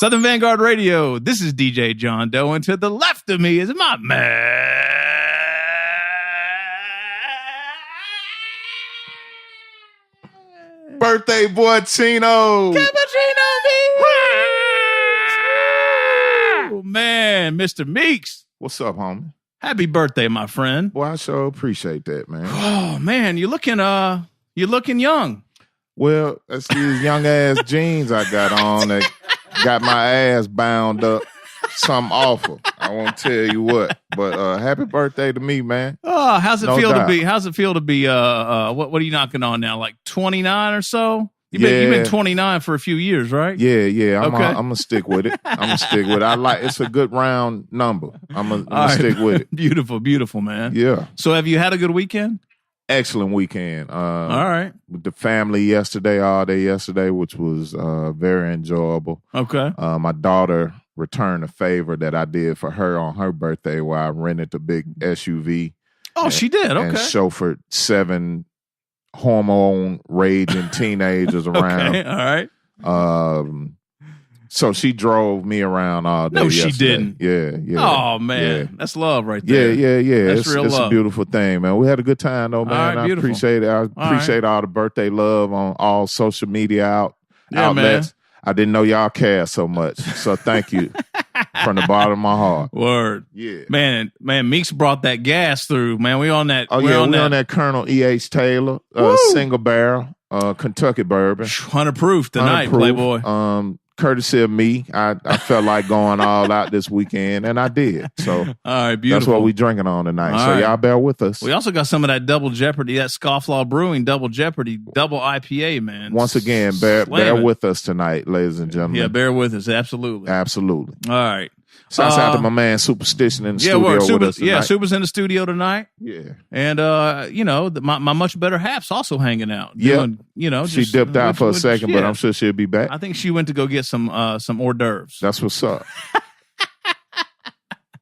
Southern Vangard Radio. This is DJ John Doe, and to the left of me is my man. Birthday boy Chino. Cappuccino Meeks. Man, Mr. Meeks. What's up, homie? Happy birthday, my friend. Boy, I sure appreciate that, man. Oh, man, you're looking young. Well, that's these young ass jeans I got on that got my ass bound up. Something awful. I won't tell you what. But happy birthday to me, man. Oh, how's it feel doubt. to be? How's it feel to be? What are you knocking on now? Like 29 or so? You've been 29 for a few years, right? Yeah. I'm Okay. gonna stick with it. I like it's a good round number. I'm gonna stick with it. Beautiful, man. Yeah. So, have you had a good weekend? Excellent weekend. All right. With the family all day yesterday, which was very enjoyable. Okay. My daughter returned a favor that I did for her on her birthday, where I rented a big SUV. Oh, she did. Okay. And chauffeured 7 hormone raging teenagers around. Okay. All right. So she drove me around all day. No, she yesterday. didn't. Yeah. Oh man, Yeah. that's love right there. Yeah. That's real it's love. a beautiful thing, man. We had a good time though, man. All right, I beautiful. appreciate it. I appreciate all the birthday love on all social media outlets. Man. I didn't know y'all care so much. So thank you from the bottom of my heart. Word. Yeah. Man, Meeks brought that gas through, man. We on that. Oh, we're yeah, on we that. on that Colonel E.H. Taylor, single barrel, Kentucky bourbon. 100 proof tonight, 100 proof. Playboy. Courtesy of me. I felt like going all out this weekend, and I did. So All right, beautiful. that's what we drinking on tonight. All So right. y'all bear with us. We also got some of that Double Jeopardy, that Scofflaw Brewing Double Jeopardy, double IPA, man. Once again, bear Slamming. with us tonight, ladies and gentlemen. Yeah, bear with us. Absolutely. Absolutely. All right. Shouts out to my man Superstition in the studio word. with us tonight. Super's in the studio tonight. Yeah. And, my much better half's also hanging out. Yeah. Doing, She just dipped out for a with- second, but I'm sure she'll be back. I think she went to go get some hors d'oeuvres. That's what's up.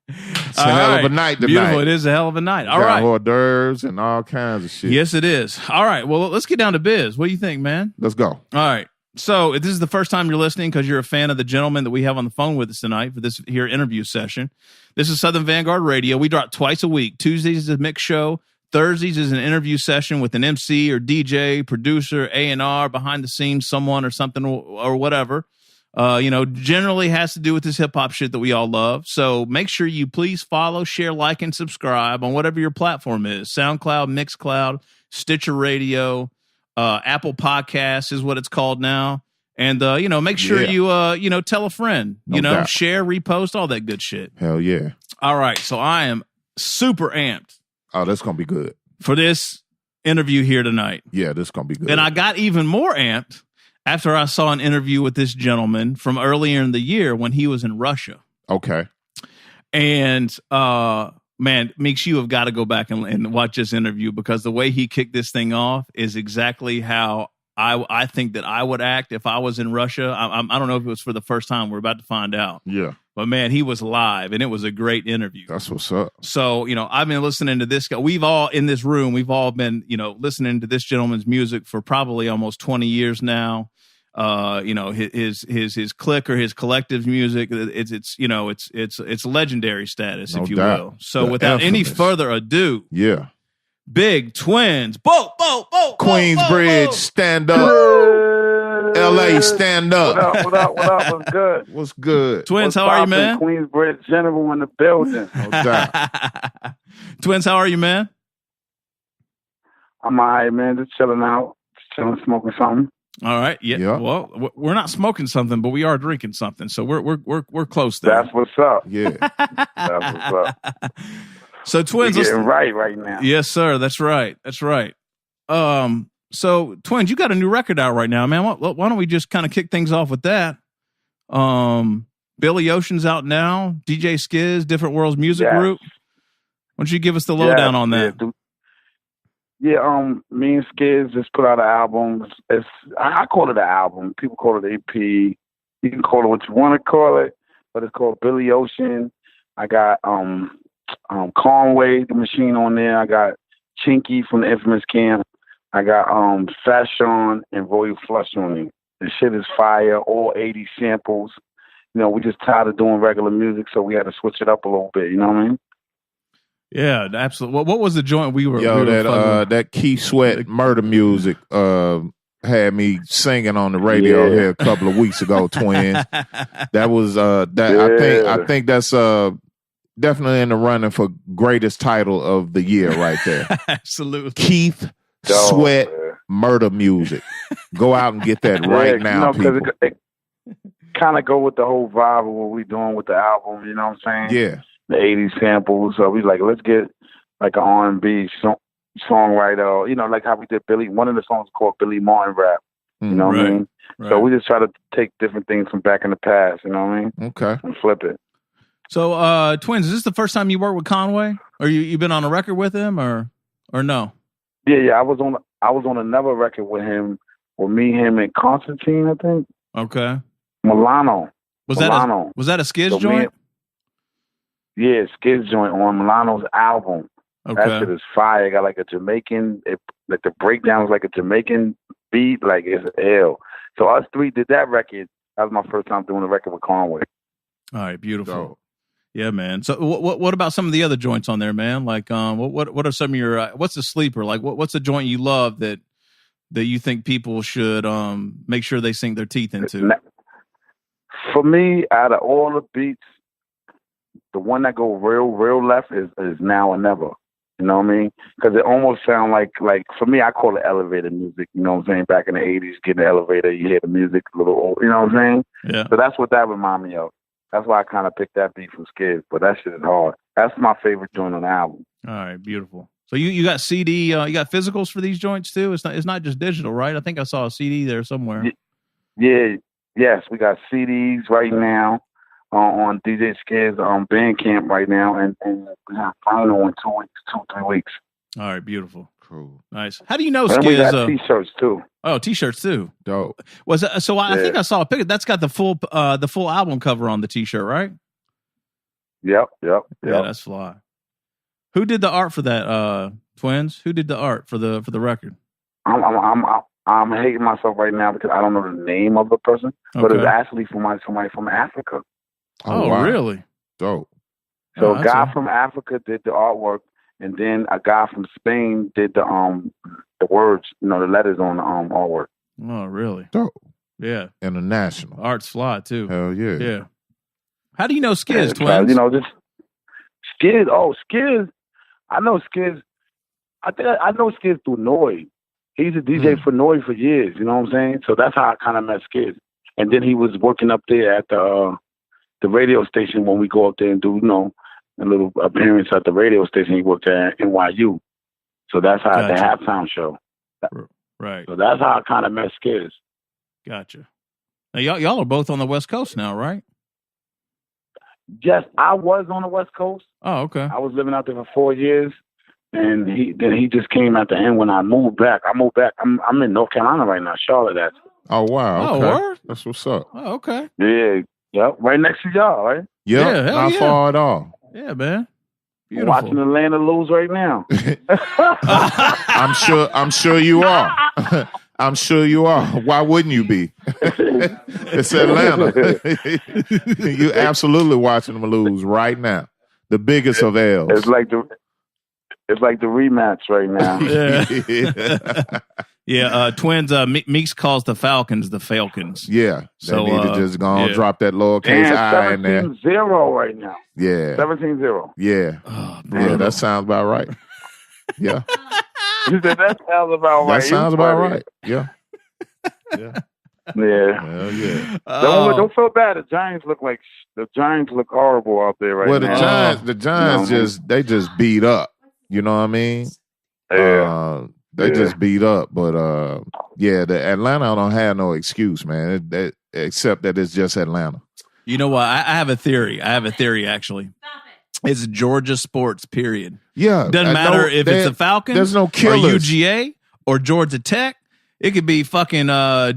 It's a All hell of a right. night tonight. Beautiful. It is a hell of a night. All Got right. hors d'oeuvres and all kinds of shit. Yes, it is. All right. Well, let's get down to biz. What do you think, man? Let's go. All right. So if this is the first time you're listening because you're a fan of the gentleman that we have on the phone with us tonight for this here interview session, this is Southern Vangard Radio. We drop twice a week. Tuesdays is a mix show. Thursdays is an interview session with an MC or DJ, producer, A&R, behind the scenes, someone or something or whatever. Generally has to do with this hip-hop shit that we all love. So make sure you please follow, share, like, and subscribe on whatever your platform is. SoundCloud, Mixcloud, Stitcher Radio, Apple Podcasts is what it's called now. And, make sure you tell a friend, No doubt. share, repost, all that good shit. Hell yeah. All right. So I am super amped Oh, that's going to be good. for this interview here tonight. Yeah, this is going to be good. And I got even more amped after I saw an interview with this gentleman from earlier in the year when he was in Russia. Okay. And, man, Meeks, you have got to go back and watch this interview because the way he kicked this thing off is exactly how I think that I would act if I was in Russia. I don't know if it was for the first time. We're about to find out. Yeah. But, man, he was live, and it was a great interview. That's what's up. So, I've been listening to this guy. We've all, in this room, been, listening to this gentleman's music for probably almost 20 years now. His clique or his collective's music, it's legendary status, No if you doubt. will. So The without any infamous. further ado, Yeah. Big Twins, Bo, Queensbridge, stand up. LA, stand up. What up? What's good? What's good? Twins, What's how are you, man? poppin'? Queensbridge General in the building. No doubt. Twins, how are you, man? I'm all right, man. Just chilling out. Just chilling, smoking something. All right, yeah. Yeah. Well, we're not smoking something, but we are drinking something, so we're close there. That's what's up. Yeah. That's what's up. So, Twins, You're let's- getting right now. Yes, sir. That's right. So Twins, you got a new record out right now, man. Why don't we just kind of kick things off with that? Billy Ocean's out now. DJ Skizz, Different Worlds Music Yes. Group. Why don't you give us the lowdown on that? Yeah, me and Skizz just put out an album. I call it an album. People call it an EP. You can call it what you want to call it, but it's called Billy Ocean. I got Conway, the machine on there. I got Chinky from the Infamous Camp. I got Fashion and Royal Flush on it. The shit is fire, all 80 samples. we just tired of doing regular music, so we had to switch it up a little bit. You know what I mean? Yeah, absolutely. What was the joint we were? That Keith Sweat Murder Music had me singing on the radio here a couple of weeks ago, Twins. That was I think that's definitely in the running for greatest title of the year right there. Absolutely. Keith Sweat Murder Music. Go out and get that right now, people. It kind of go with the whole vibe of what we're doing with the album, you know what I'm saying? Yeah. The 80s samples. So we like, let's get like an R&B songwriter, like how we did one of the songs called Billy Martin Rap. You know what I mean? Right. So we just try to take different things from back in the past, you know what I mean? Okay. And flip it. So, Twins, is this the first time you worked with Conway? Or you been on a record with him or no? Yeah. I was on another record with him, him and Constantine, I think. Okay. Milano. Was that a Skizz joint? Yeah, Skizz joint on Milano's album. Okay. That shit is fire. It got like a Jamaican, like the breakdown was like a Jamaican beat, like it's ill. So us three did that record. That was my first time doing a record with Conway. All right, beautiful. Yeah, man. So what about some of the other joints on there, man? Like, what are some of your, what's the sleeper? Like, what's a joint you love that you think people should make sure they sink their teeth into? For me, out of all the beats, the one that go real left is Now or Never. You know what I mean? Because it almost sounds like for me, I call it elevator music. You know what I'm saying? Back in the 80s, get in the elevator, you hear the music a little old. You know what I'm saying? Yeah. So that's what that remind me of. That's why I kind of picked that beat from Skizz. But that shit is hard. That's my favorite joint on the album. All right, beautiful. So you got CD, you got physicals for these joints too? It's not just digital, right? I think I saw a CD there somewhere. Yeah. Yes, we got CDs right now. On DJ Skizz on Bandcamp right now, and we have final in 2-3 weeks. All right, beautiful, cool, nice. How do you know Skizz? And we got T-shirts too. Oh, T-shirts too. Dope. Was it, so? I think I saw a picture. That's got the full album cover on the T-shirt, right? Yep. Yeah, that's fly. Who did the art for that? Twins. Who did the art for the record? I'm hating myself right now because I don't know the name of the person, but it's actually somebody from Africa. Oh, wow. Really? Dope. So a guy from Africa did the artwork, and then a guy from Spain did the words, the letters on the artwork. Oh, really? Dope. Yeah. International. Art's fly too. Hell yeah. Yeah. How do you know Skizz, Twins? This Skizz. Oh, Skizz. I know Skizz. I think I know Skizz through Noy. He's a DJ for Noy for years. You know what I'm saying? So that's how I kind of met Skizz. And then he was working up there at the radio station when we go up there and do, a little appearance at the radio station. He worked at NYU. So that's how the halftime show. Right. So that's how I kind of met Skizz. Gotcha. Now, y'all are both on the West Coast now, right? Yes, I was on the West Coast. Oh, okay. I was living out there for 4 years. And he just came at the end when I moved back. I'm in North Carolina right now, Charlotte, actually. Oh, wow. Okay. Oh, word? That's what's up. Oh, okay. Yeah. Yep, right next to y'all, right? Yep, not far at all. Yeah, man. Beautiful. I'm watching Atlanta lose right now. I'm sure you are. I'm sure you are. Why wouldn't you be? It's Atlanta. You absolutely watching them lose right now. The biggest of L's. It's like the rematch right now. Yeah. Twins. Meeks calls the Falcons the Falcons. Yeah. So they need to just go on, drop that lowercase I in there. 17-0 right now. Yeah. 17-0. Yeah. Oh, yeah, that sounds about right. Yeah. You said that sounds about right. That sounds about right. Yeah. Yeah. Hell yeah. Don't feel bad. The Giants look horrible out there right now. Well, the Giants just beat up. You know what I mean? Yeah. They just beat up, but the Atlanta don't have no excuse, man. Except that it's just Atlanta. You know what? I have a theory. Actually. It's Georgia sports, period. Yeah. Doesn't matter if it's the Falcons, there's no killers. Or UGA or Georgia Tech. It could be fucking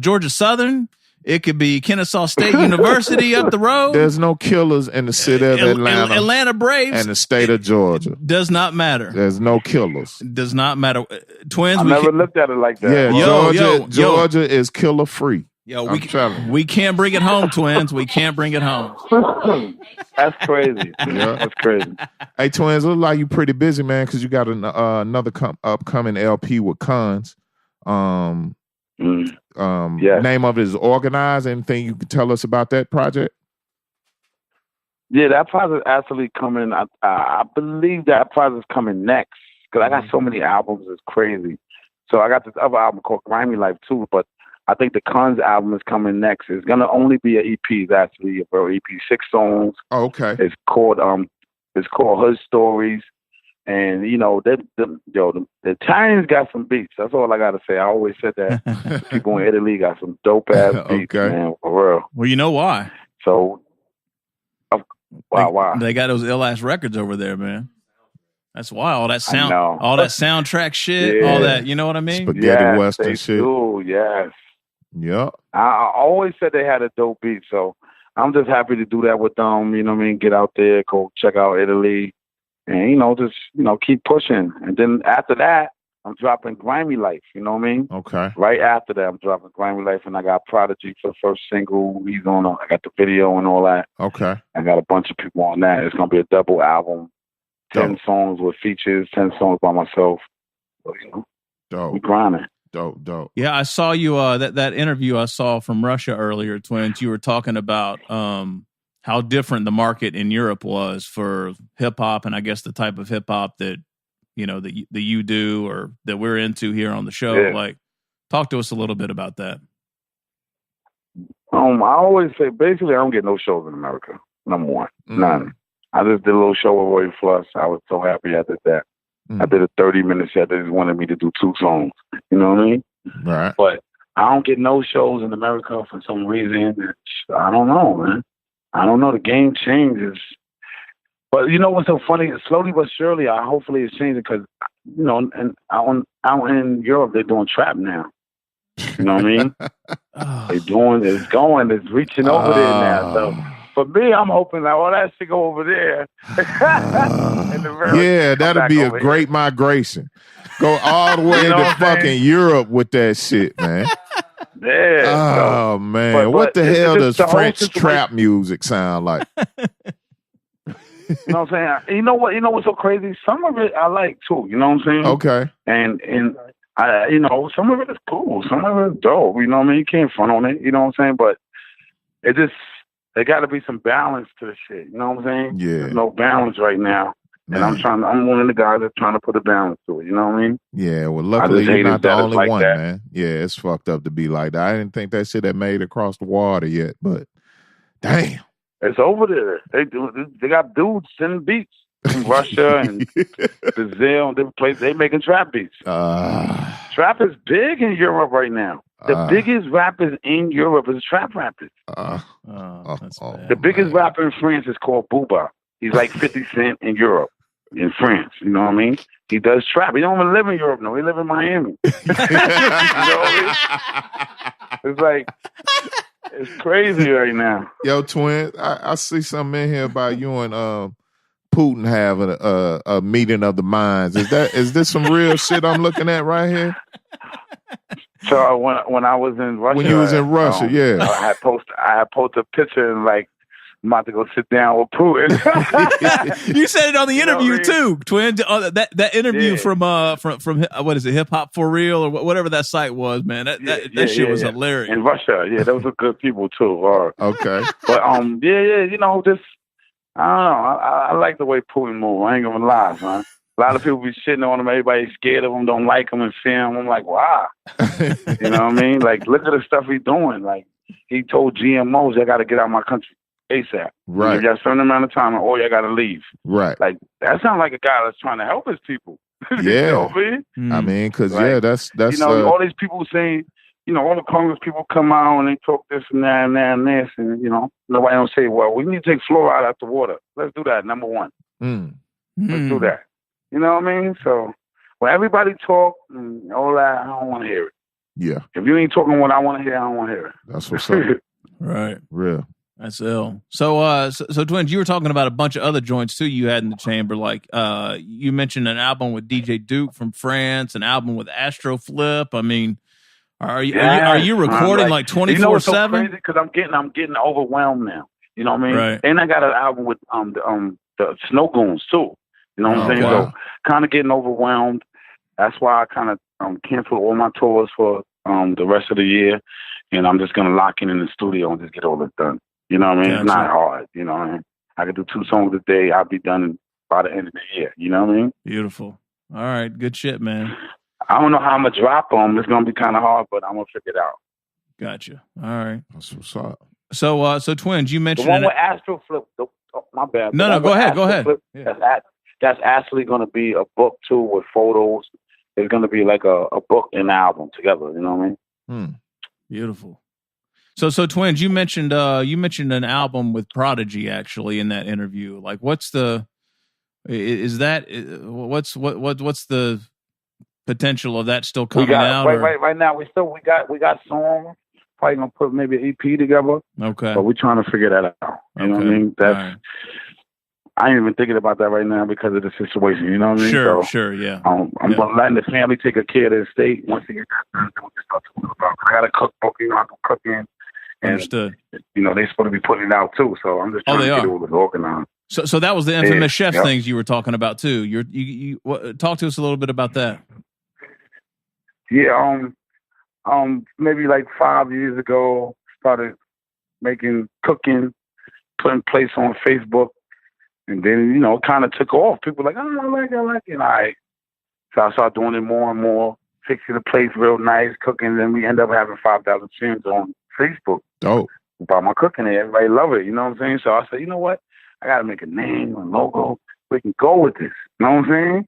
Georgia Southern. It could be Kennesaw State University up the road. There's no killers in the city of Atlanta. Atlanta Braves. And the state of Georgia. Does not matter. There's no killers. Does not matter. Twins. I never looked at it like that. Yeah, Georgia is killer free. Yo, we can't bring it home, twins. We can't bring it home. That's crazy. Yeah. That's crazy. Hey, twins, look like you pretty busy, man, because you got another upcoming LP with Cons. Name of it is Organized. Anything you can tell us about that project? Yeah, that project actually coming. I believe that project's coming next because I got so many albums. It's crazy. So I got this other album called Grimy Life too, but I think the Cons album is coming next. It's gonna only be an EP. It's actually a EP, 6 songs. Oh, okay. It's called Hood Stories, and you know the Italians got some beats. That's all I gotta say. I always said that people in Italy got some dope ass beats, man, for real. Well, you know why? So. Wow. They got those ill ass records over there, man. That's why all that soundtrack shit, all that, you know what I mean? Spaghetti Western shit. Do, yes. Yep. I always said they had a dope beat, so I'm just happy to do that with them, you know what I mean? Get out there, go check out Italy, and, just keep pushing. And then after that, I'm dropping Grimy Life, you know what I mean? Okay. Right after that, I'm dropping Grimy Life, and I got Prodigy for the first single. He's on. I got the video and all that. Okay. I got a bunch of people on that. It's gonna be a double album, 10 songs with features, 10 songs by myself. So, dope. We grinding. Dope. Yeah, I saw you. That interview I saw from Russia earlier, twins. You were talking about how different the market in Europe was for hip hop, and I guess the type of hip hop that. That you do or that we're into here on the show. Yeah. Like, talk to us a little bit about that. I always say, basically, I don't get no shows in America. Number one. None. I just did a little show with Roy Flush. I was so happy I did that. I did a 30-minute set. They just wanted me to do 2 songs. You know what I mean? Right. But I don't get no shows in America for some reason. I don't know, man. I don't know. The game changes. But you know what's so funny? Slowly but surely, hopefully it's changing because, and out in Europe, they're doing trap now. You know what I mean? It's reaching over there now. So for me, I'm hoping that all that shit go over there. Yeah, that'll be a great migration. Go all the way to fucking Europe with that shit, man. Yeah. Oh, man. What the hell does French trap music sound like? You know what I'm saying? You know what's so crazy? Some of it I like too. You know what I'm saying? Okay. And I, some of it is cool. Some of it is dope. You know what I mean? You can't front on it. You know what I'm saying? But there got to be some balance to the shit. You know what I'm saying? Yeah. There's no balance right now. Man. And I'm one of the guys that's trying to put a balance to it. You know what I mean? Yeah. Well, luckily you're not the only one, man. Yeah, it's fucked up to be like that. I didn't think that shit had made it across the water yet, but damn. It's over there. They got dudes sending beats from Russia and Brazil and different places. They making trap beats. Trap is big in Europe right now. The biggest rappers in Europe is trap rappers. The biggest rapper in France is called Booba. He's like 50 Cent in Europe, in France. You know what I mean? He does trap. He don't even live in Europe, no. He live in Miami. You know what I mean? It's like... It's crazy right now. Yo, twin, I see something in here about you and Putin having a meeting of the minds. Is this some real shit I'm looking at right here? So when I was in Russia, when you was in Russia, yeah, I had posted a picture and like I'm about to go sit down with Putin. You said it on the interview too, twin. That interview from what is it, HipHop for Real or whatever that site was, man. That shit was hilarious in Russia. Yeah, those were good people too. Okay, but just I don't know. I like the way Putin moves. I ain't gonna lie, man. A lot of people be shitting on him. Everybody's scared of him, don't like him and fear him. I'm like, wow. You know what I mean? Like, look at the stuff he's doing. Like, he told GMOs, I got to get out of my country ASAP. Right. You got a certain amount of time, or you got to leave. Right. Like, that sounds like a guy that's trying to help his people. Yeah. You know what I mean? I mean, because, that's... all these people saying, all the Congress people come out and they talk this and that and that and this, and, nobody don't say, well, we need to take fluoride out the water. Let's do that, number one. Let's do that. You know what I mean? So when everybody talk and all that, I don't want to hear it. Yeah. If you ain't talking what I want to hear, I don't want to hear it. That's what's up. Right. Real. That's ill. So twins, you were talking about a bunch of other joints too you had in the chamber. Like you mentioned an album with DJ Duke from France, an album with Astro Flip. I mean, Are you recording like 24/7? Because I'm getting overwhelmed now. You know what I mean? Right. And I got an album with the Snow Goons too. You know what I'm saying? Wow. So kind of getting overwhelmed. That's why I kind of canceled all my tours for the rest of the year, and I'm just gonna lock in the studio and just get all this done. You know what I mean? Gotcha. It's not hard. You know what I mean? I could do 2 songs a day. I'll be done by the end of the year. You know what I mean? Beautiful. All right, good shit, man. I don't know how I'm gonna drop them. It's gonna be kind of hard, but I'm gonna figure it out. Gotcha. All right. That's what's up. So Twins, you The mentioned one with Astro Flip. My bad. No, go ahead. Flip, Yeah. That's actually going to be a book too with photos. It's going to be like a book and album together. You know what I mean? Beautiful. So Twins, you mentioned an album with Prodigy actually in that interview. Like, what's the potential of that still coming out? Right now we got songs. Probably gonna put maybe an EP together. Okay. But we're trying to figure that out. You know what I mean? That's right. I ain't even thinking about that right now because of the situation. You know what I mean? Sure, yeah. I'm letting the family take care of the estate. Once they get that done, then we can start talking about. I got a cookbook, you know, I can cook in. And, Understood. You know, they're supposed to be putting it out too, so I'm just trying to get it all organized. So that was the infamous chef things you were talking about too. You talk to us a little bit about that. Yeah, maybe like 5 years ago, started making cooking, putting plates on Facebook, and then, you know, it kind of took off. People were like, oh, I like it. And so I started doing it more and more, fixing the plates real nice, cooking, and then we end up having 5,000 shares on Facebook. Dope. About my cooking, and everybody love it. You know what I'm saying? So I said, you know what? I got to make a name, a logo. We can go with this. You know what I'm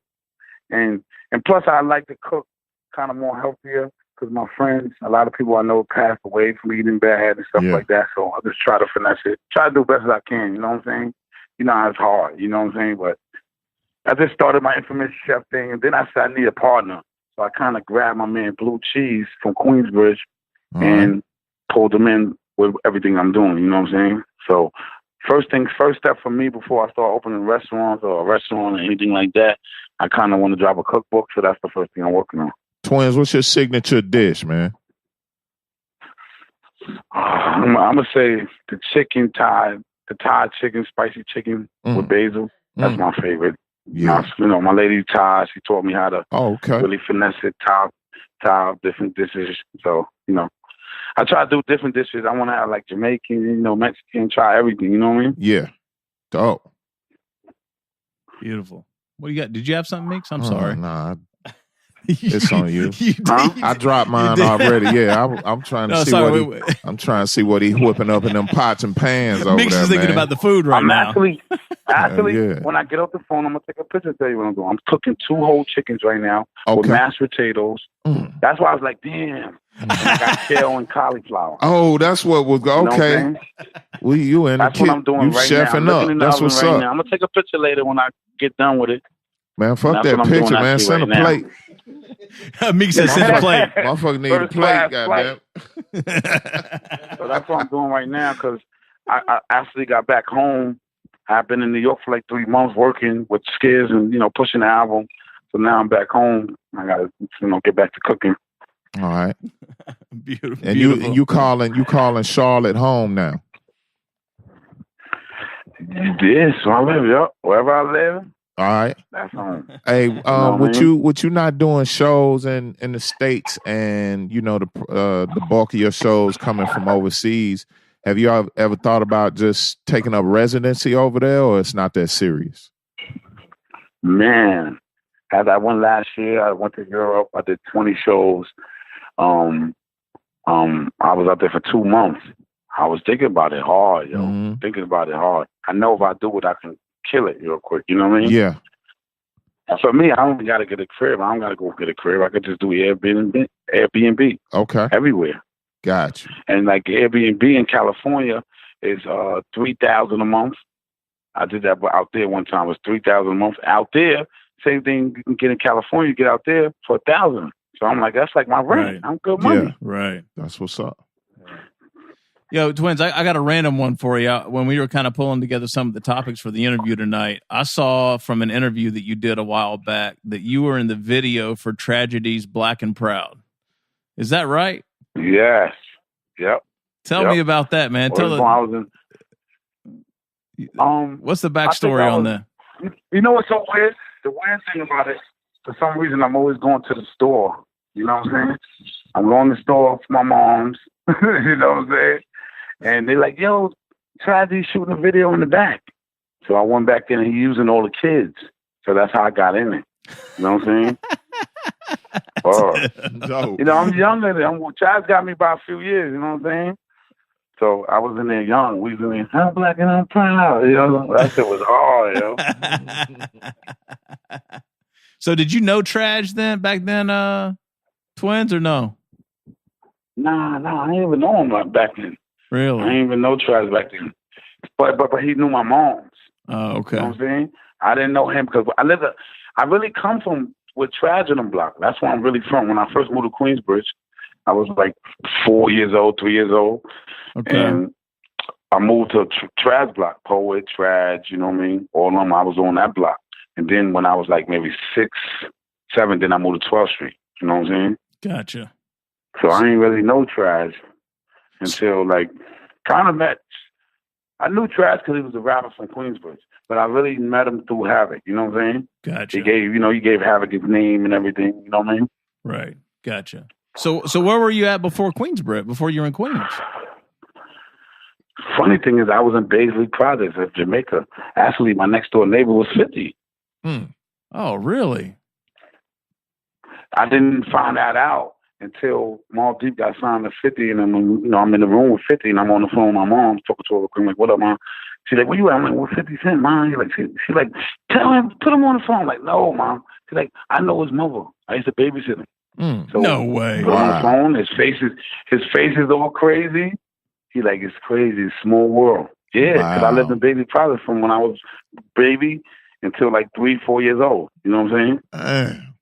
saying? And plus, I like to cook kind of more healthier because my friends, a lot of people I know passed away from eating bad and stuff like that. So I just try to finesse it. Try to do the best as I can. You know what I'm saying? You know how it's hard. You know what I'm saying? But I just started my infamous chef thing, and then I said I need a partner. So I kind of grabbed my man Blue Cheese from Queensbridge and pulled him in with everything I'm doing. You know what I'm saying? So first step for me before I start opening restaurants or a restaurant or anything like that, I kind of want to drop a cookbook. So that's the first thing I'm working on. Twins, what's your signature dish, man? I'm gonna say the Thai chicken, spicy chicken with basil. That's my favorite. Yeah. You know, my lady Thai, she taught me how to really finesse it, Thai different dishes. So, you know, I try to do different dishes. I want to have like Jamaican, you know, Mexican, try everything. You know what I mean? Yeah. Dope. Beautiful. What do you got? Did you have something, Mix? I'm sorry. Nah. It's on you. I dropped mine already. Yeah, I'm trying to see I'm trying to see what he whipping up in them pots and pans over Mix there. Is thinking about the food right now. Actually, when I get off the phone, I'm gonna take a picture and tell you what I'm doing. I'm cooking 2 whole chickens right now with mashed potatoes. That's why I was like, damn. And I got kale and cauliflower. Oh, that's what was okay. You know well, you in that's the what I'm doing you right chefing now. up. That's what's up. Now. I'm gonna take a picture later when I get done with it. Man, fuck that picture, man. Send a plate. Meek said send a plate. Motherfucker need a plate, goddamn. So that's what I'm doing right now because I actually got back home. I've been in New York for like 3 months working with Skizz and, you know, pushing the album. So now I'm back home. I gotta, you know, get back to cooking. All right. Beautiful. And you calling Charlotte home now? Yes, so I live, wherever I live. All right. That's home. Hey, with you not doing shows in the States and, you know, the bulk of your shows coming from overseas, have you ever thought about just taking up residency over there, or it's not that serious? Man, as I went last year, I went to Europe. I did 20 shows. I was out there for 2 months. I was thinking about it hard, thinking about it hard. I know if I do it, I can kill it real quick. You know what I mean? Yeah. And for me, I don't got to get a crib. I don't got to go get a crib. I could just do Airbnb. Okay. Everywhere. Gotcha. And like Airbnb in California is $3,000 a month. I did that out there one time. It was $3,000 a month. Out there, same thing you can get in California. You get out there for $1,000. So I'm like, that's like my rent. Right. I'm good money. Yeah, right. That's what's up. Yo, Twins, I got a random one for you. When we were kind of pulling together some of the topics for the interview tonight, I saw from an interview that you did a while back that you were in the video for Tragedy's Black and Proud. Is that right? Yes. Yep. Tell me about that, man. What's the backstory on that? You know what's so weird? The weird thing about it, for some reason, I'm always going to the store. You know what I'm saying? I'm going to the store for my mom's. You know what I'm saying? And they're like, yo, Tragedy shooting a video in the back. So I went back in and he using all the kids. So that's how I got in it. You know what I'm saying? You know, I'm younger than Chaz got me by a few years, you know what I'm saying? So I was in there young. We was in there, I'm black and I'm proud. You know, that shit was hard, yo. So did you know Traj then, back then, Twins, or no? Nah, I didn't even know him back then. Really? I didn't even know Traj back then. But he knew my mom's. Oh, okay. You know what I'm saying? I didn't know him because I really come from with Traj in the block. That's where I'm really from. When I first moved to Queensbridge, I was like 3 years old. Okay. And I moved to Traj block, Poet, Traj, you know what I mean? All of them, I was on that block. And then when I was like maybe 6, 7, then I moved to 12th Street. You know what I'm saying? Gotcha. So I didn't really know Traj until like kind of met. I knew Traj because he was a rapper from Queensbridge, but I really met him through Havoc. You know what I'm saying? Gotcha. He gave Havoc his name and everything. You know what I mean? Right. Gotcha. So where were you at before Queensbridge? Before you were in Queens? Funny thing is, I was in Baisley Projects of Jamaica. Actually, my next door neighbor was 50. Oh, really? I didn't find that out until Mobb Deep got signed to 50, and I'm in the room with 50, and I'm on the phone with my mom, talking to her. I'm like, "What up, mom?" She's like, "Where you at?" I'm like, "Well, 50 Cent, mom." She's like, "Tell him, put him on the phone." I'm like, "No, mom." She's like, "I know his mother. I used to babysit him." So no way. Put him on the phone. His face is all crazy. He like, it's crazy. It's a small world. Yeah, because I lived in Baisley Projects from when I was baby until like 3, 4 years old. You know what I'm saying?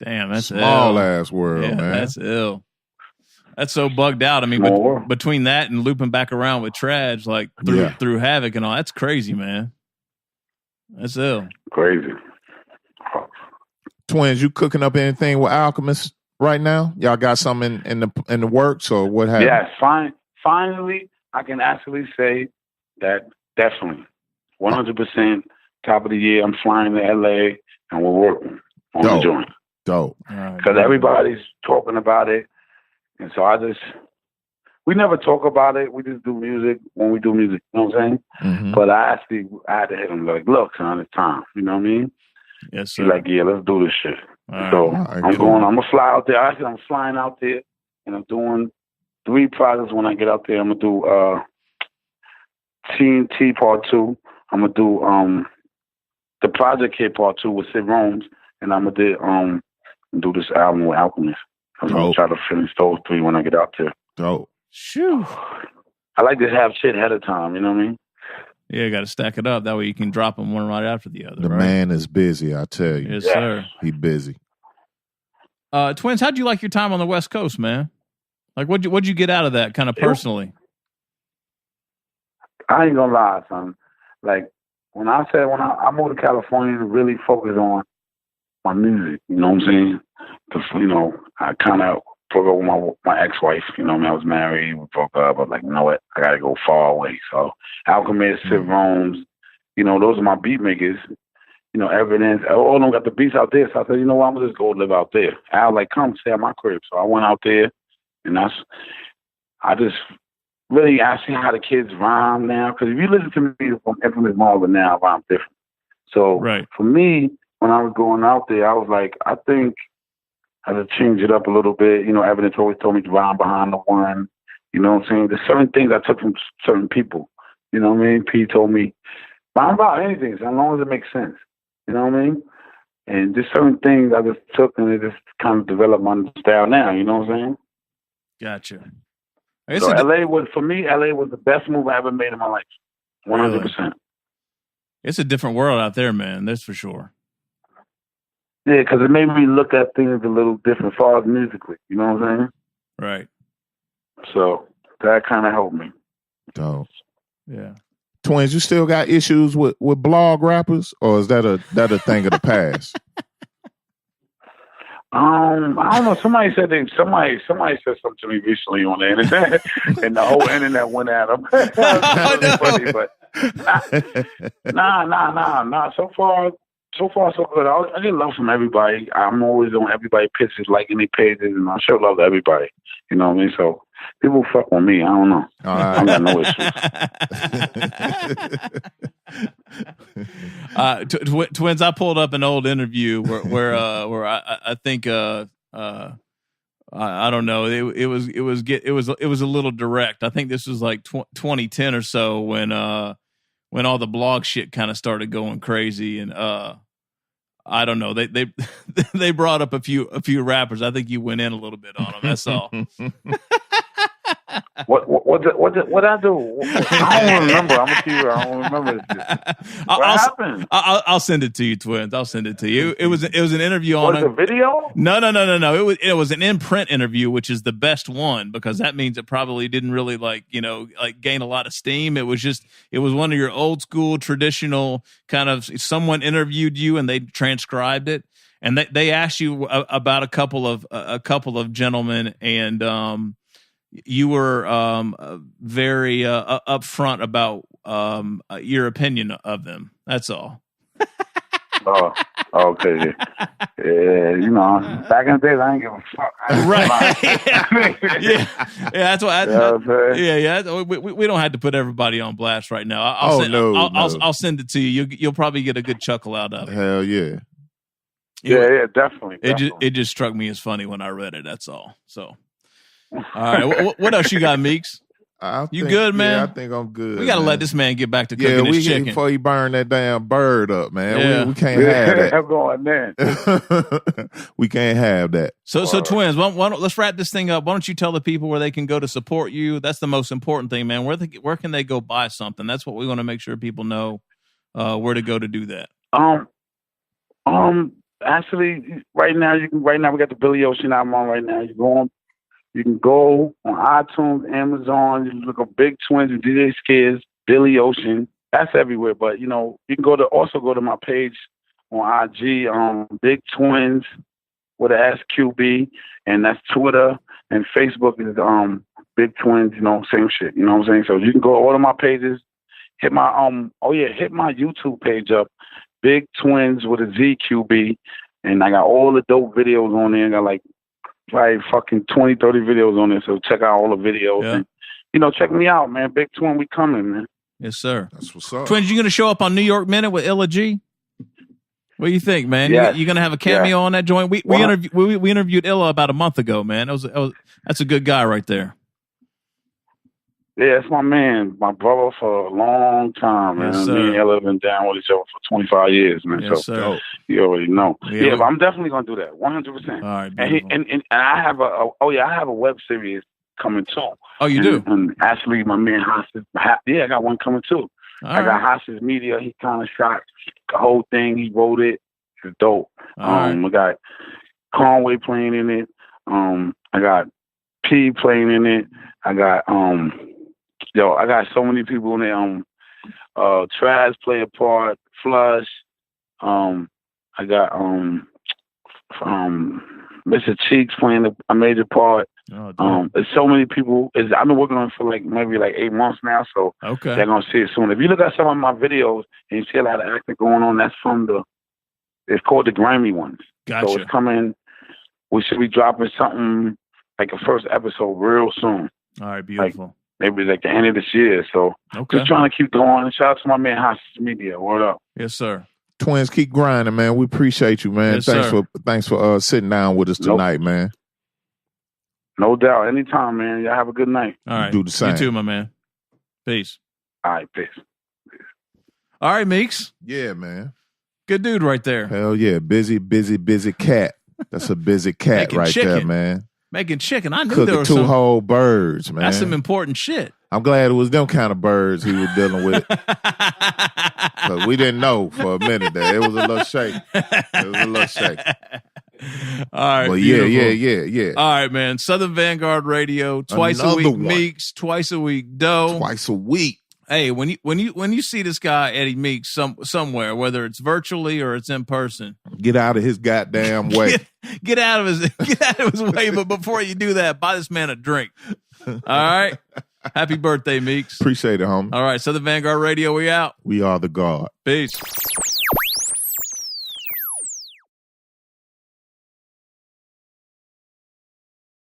Damn, that's small ill. Ass world, man. That's ill. That's so bugged out. I mean, between that and looping back around with Traj, like through Havoc and all, that's crazy, man. That's ill. Crazy. Twins, you cooking up anything with Alchemist right now? Y'all got something in the works, or what happened? Yeah, finally, I can actually say that definitely 100% top of the year. I'm flying to LA and we're working on the joint. Dope. Because everybody's talking about it. And so we never talk about it. We just do music when we do music. You know what I'm saying? Mm-hmm. But I had to hit him like, look, son, it's time. You know what I mean? Yes, sir. He's like, yeah, let's do this shit. All right, I'm going to fly out there. Actually, I'm flying out there and I'm doing 3 projects when I get out there. I'm going to do TNT Part 2. I'm going to do the Project Kid Part 2 with Sid Rome's. And I'm going to do this album with Alchemist. I'm going to try to finish those 3 when I get out there. Dope. Shoo. I like to have shit ahead of time, you know what I mean? Yeah, you got to stack it up. That way you can drop them one right after the other. The man is busy, I tell you. Yes, sir. He busy. Twins, how'd you like your time on the West Coast, man? Like, what'd you get out of that kind of personally? I ain't gonna lie, son. Like, when I moved to California to really focus on my music, you know what I'm saying? Because, I kind of broke up with my ex-wife, you know what I mean? I was married, we broke up, but like, you know what? I got to go far away. So, Alchemist, Sid Rome's, those are my beat makers. Evidence. All of them got the beats out there. So I said, you know what? I'm going to just go live out there. Al, like, come stay at my crib. So I went out there, and I just really, I see how the kids rhyme now. Because if you listen to me from Infamous Marvin now, I rhyme different. So for me, when I was going out there, I was like, I think I had to change it up a little bit. Evidence always told me to rhyme behind the one. You know what I'm saying? There's certain things I took from certain people. You know what I mean? P told me, rhyme about anything, as long as it makes sense. You know what I mean? And just certain things I just took and it just kind of developed my style now. You know what I'm saying? Gotcha. So LA was the best move I ever made in my life. 100%. Really? It's a different world out there, man. That's for sure. Yeah, because it made me look at things a little different as far as musically. You know what I'm saying? Right. So that kind of helped me. Dope. Yeah. Twins, you still got issues with blog rappers, or is that a thing of the past? I don't know. Somebody said somebody said something to me recently on the internet, and the whole internet went at them. Funny, but nah. So far, so good. I get love from everybody. I'm always on everybody's pictures, liking their pages, and I show love to everybody. You know what I mean? So people fuck with me. I don't know. I got no issues. Twins, I pulled up an old interview where I think I don't know. It was a little direct. I think this was like 2010 or so when all the blog shit kind of started going crazy, and I don't know. They brought up a few rappers. I think you went in a little bit on them. That's all. What I do? I don't remember. I'm gonna tell you. I don't remember. What happened? I'll send it to you, Twins. I'll send it to you. It was an interview on a video. No. It was an in-print interview, which is the best one because that means it probably didn't really gain a lot of steam. It was one of your old school traditional kind of someone interviewed you and they transcribed it. And they asked you about a couple of gentlemen, and you were very upfront about your opinion of them. That's all. Oh, okay. Yeah, you know, back in the days, I ain't give a fuck. Right. Yeah, that's why. We don't have to put everybody on blast right now. I'll send it to you. You'll probably get a good chuckle out of it. Hell yeah. Yeah, definitely. It just struck me as funny when I read it. That's all. So, all right. What else you got, Meeks? You good, man? Yeah, I think I'm good. We got to let this man get back to cooking his chicken before he burn that damn bird up, man. Yeah. We can't have that. I'm going there. We can't have that. So Twins, let's wrap this thing up. Why don't you tell the people where they can go to support you? That's the most important thing, man. Where can they go buy something? That's what we want to make sure people know where to go to do that. Actually, right now we got the Billy Ocean album on right now. You can go on iTunes, Amazon. You look up Big Twins with DJ Skizz, Billy Ocean. That's everywhere. But you know, you can also go to my page on IG, Big Twins with a SQB, and that's Twitter, and Facebook is Big Twins. You know, same shit. You know what I'm saying? So you can go to all of my pages. Hit my hit my YouTube page up, Big Twins with a ZQB, and I got all the dope videos on there. I got like probably fucking 20, 30 videos on there. So check out all the videos. Yeah. And, you know, check me out, man. Big Twin, we coming, man. Yes, sir. That's what's up. Twins, you going to show up on New York Minute with Illa G? What do you think, man? Yes. You going to have a cameo on that joint? We interviewed Illa about a month ago, man. That's a good guy right there. Yeah, it's my man, my brother for a long time, man. Yes, me and Ella have been down with each other for 25 years, man. Yes, so sir. You already know. Yeah, but I'm definitely gonna do that, 100%. All right, and I have I have a web series coming too. Oh, you do? And actually, my man Hostage, I got one coming too. I got Hostage Media. He kind of shot the whole thing. He wrote it. It's dope. We got Conway playing in it. I got P playing in it. I got I got so many people in there. Traz play a part. Flush. I got Mr. Cheeks playing a major part. There's so many people. I've been working on it for maybe 8 months now, so they're gonna see it soon. If you look at some of my videos and you see a lot of acting going on, that's from it's called the Grammy ones. Gotcha. So it's coming. We should be dropping something like a first episode real soon. All right, beautiful. Maybe the end of this year. So just trying to keep going. Shout out to my man Hostage Media. Word up. Yes, sir. Twins, keep grinding, man. We appreciate you, man. Yes, thanks for sitting down with us tonight, man. No doubt. Anytime, man. Y'all have a good night. All right. Do the same. You too, my man. Peace. All right, peace. All right, Meeks. Yeah, man. Good dude right there. Hell yeah. Busy cat. That's a busy cat right chicken. there, man. Making chicken. I knew Cooking there were two whole birds, man. That's some important shit. I'm glad it was them kind of birds he was dealing with. Because we didn't know for a minute there. It was a little shake. All right. But yeah. All right, man. Southern Vanguard Radio. Twice a week, Meeks. Twice a week, Doe. Twice a week. Hey, when you see this guy Eddie Meeks somewhere, whether it's virtually or it's in person, get out of his goddamn way. Get out of his way. But before you do that, buy this man a drink. All right. Happy birthday, Meeks. Appreciate it, homie. All right. Southern Vanguard Radio, we out. We are the God. Peace.